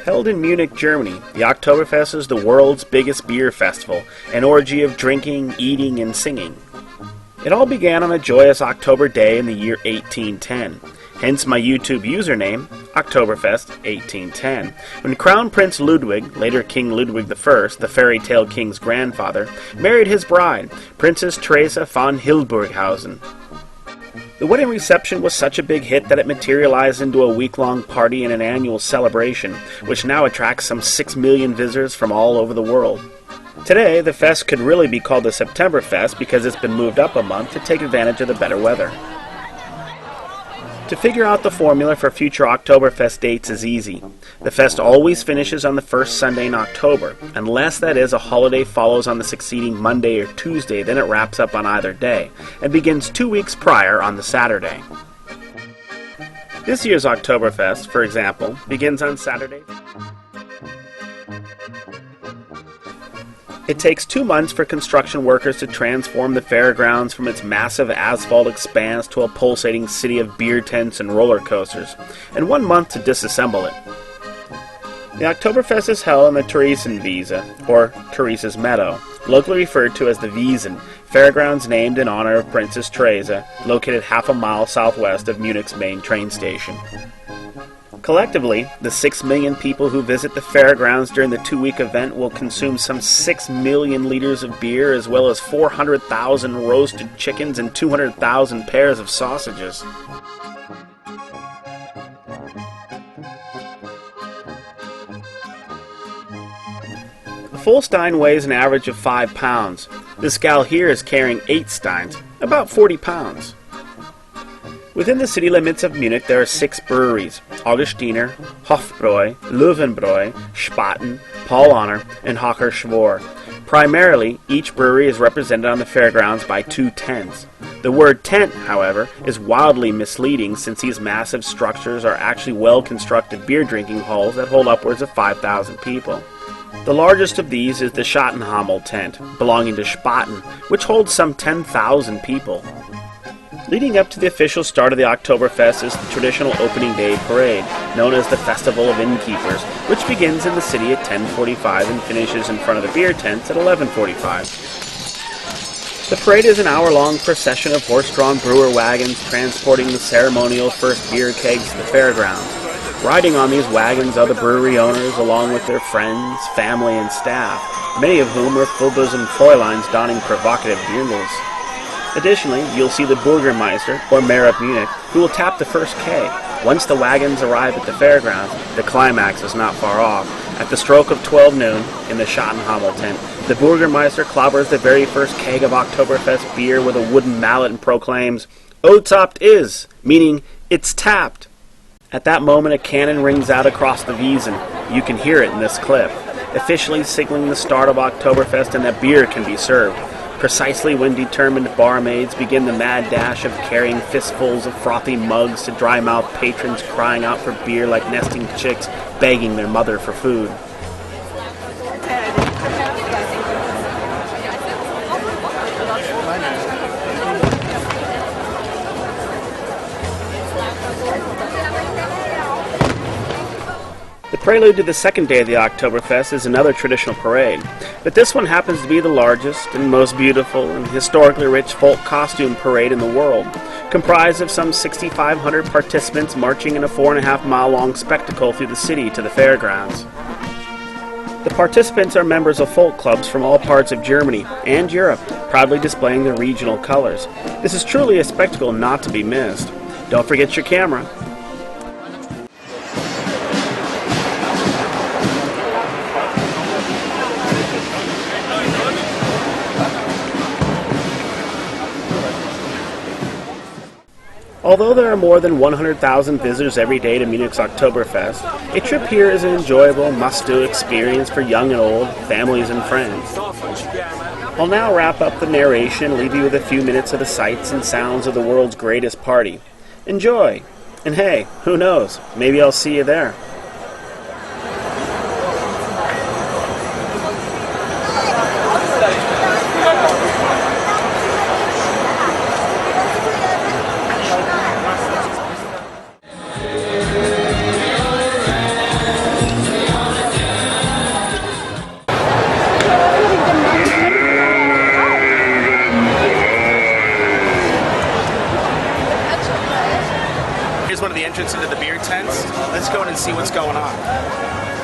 Held in Munich, Germany, the Oktoberfest is the world's biggest beer festival, an orgy of drinking, eating, and singing. It all began on a joyous October day in the year 1810, hence my YouTube username, Oktoberfest 1810, when Crown Prince Ludwig, later King Ludwig I, the fairy tale king's grandfather, married his bride, Princess Theresa von Hildburghausen. The wedding reception was such a big hit that it materialized into a week-long party and an annual celebration, which now attracts some 6 million visitors from all over the world. Today, the fest could really be called the Septemberfest because it's been moved up a month to take advantage of the better weather. To figure out the formula for future Oktoberfest dates is easy. The fest always finishes on the first Sunday in October, unless that is a holiday follows on the succeeding Monday or Tuesday, then it wraps up on either day, and begins 2 weeks prior on the Saturday. This year's Oktoberfest, for example, begins on Saturday. It takes 2 months for construction workers to transform the fairgrounds from its massive asphalt expanse to a pulsating city of beer tents and roller coasters, and 1 month to disassemble it. The Oktoberfest is held in the Theresienwiese, or Theresa's Meadow, locally referred to as the Wiesen, fairgrounds named in honor of Princess Theresa, located half a mile southwest of Munich's main train station. Collectively, the 6 million people who visit the fairgrounds during the 2-week event will consume some 6 million liters of beer, as well as 400,000 roasted chickens and 200,000 pairs of sausages. A full stein weighs an average of 5 pounds. This gal here is carrying 8 steins, about 40 pounds. Within the city limits of Munich there are 6 breweries: Augustiner, Hofbräu, Löwenbräu, Spaten, Paul Honor, and Hocker Schwor. Primarily, each brewery is represented on the fairgrounds by 2 tents. The word tent, however, is wildly misleading since these massive structures are actually well-constructed beer drinking halls that hold upwards of 5,000 people. The largest of these is the Schattenhammel tent, belonging to Spaten, which holds some 10,000 people. Leading up to the official start of the Oktoberfest is the traditional opening day parade, known as the Festival of Innkeepers, which begins in the city at 10:45 and finishes in front of the beer tents at 11:45. The parade is an hour-long procession of horse-drawn brewer wagons transporting the ceremonial first beer kegs to the fairgrounds. Riding on these wagons are the brewery owners along with their friends, family, and staff, many of whom are full-bosomed Fräuleins donning provocative bugles. Additionally, you'll see the Bürgermeister, or Mayor of Munich, who will tap the first keg. Once the wagons arrive at the fairgrounds, the climax is not far off. At the stroke of 12 noon, in the Schattenhammel tent, the Bürgermeister clobbers the very first keg of Oktoberfest beer with a wooden mallet and proclaims, "Otapt is," meaning, "it's tapped." At that moment, a cannon rings out across the Wiesen. You can hear it in this clip, officially signaling the start of Oktoberfest and that beer can be served. Precisely when determined barmaids begin the mad dash of carrying fistfuls of frothy mugs to dry-mouthed patrons crying out for beer like nesting chicks begging their mother for food. The prelude to the second day of the Oktoberfest is another traditional parade, but this one happens to be the largest and most beautiful and historically rich folk costume parade in the world, comprised of some 6,500 participants marching in a 4.5-mile-long spectacle through the city to the fairgrounds. The participants are members of folk clubs from all parts of Germany and Europe, proudly displaying their regional colors. This is truly a spectacle not to be missed. Don't forget your camera. Although there are more than 100,000 visitors every day to Munich's Oktoberfest, a trip here is an enjoyable, must-do experience for young and old, families and friends. I'll now wrap up the narration and leave you with a few minutes of the sights and sounds of the world's greatest party. Enjoy! And hey, who knows, maybe I'll see you there. Here's one of the entrances into the beer tents. Let's go in and see what's going on.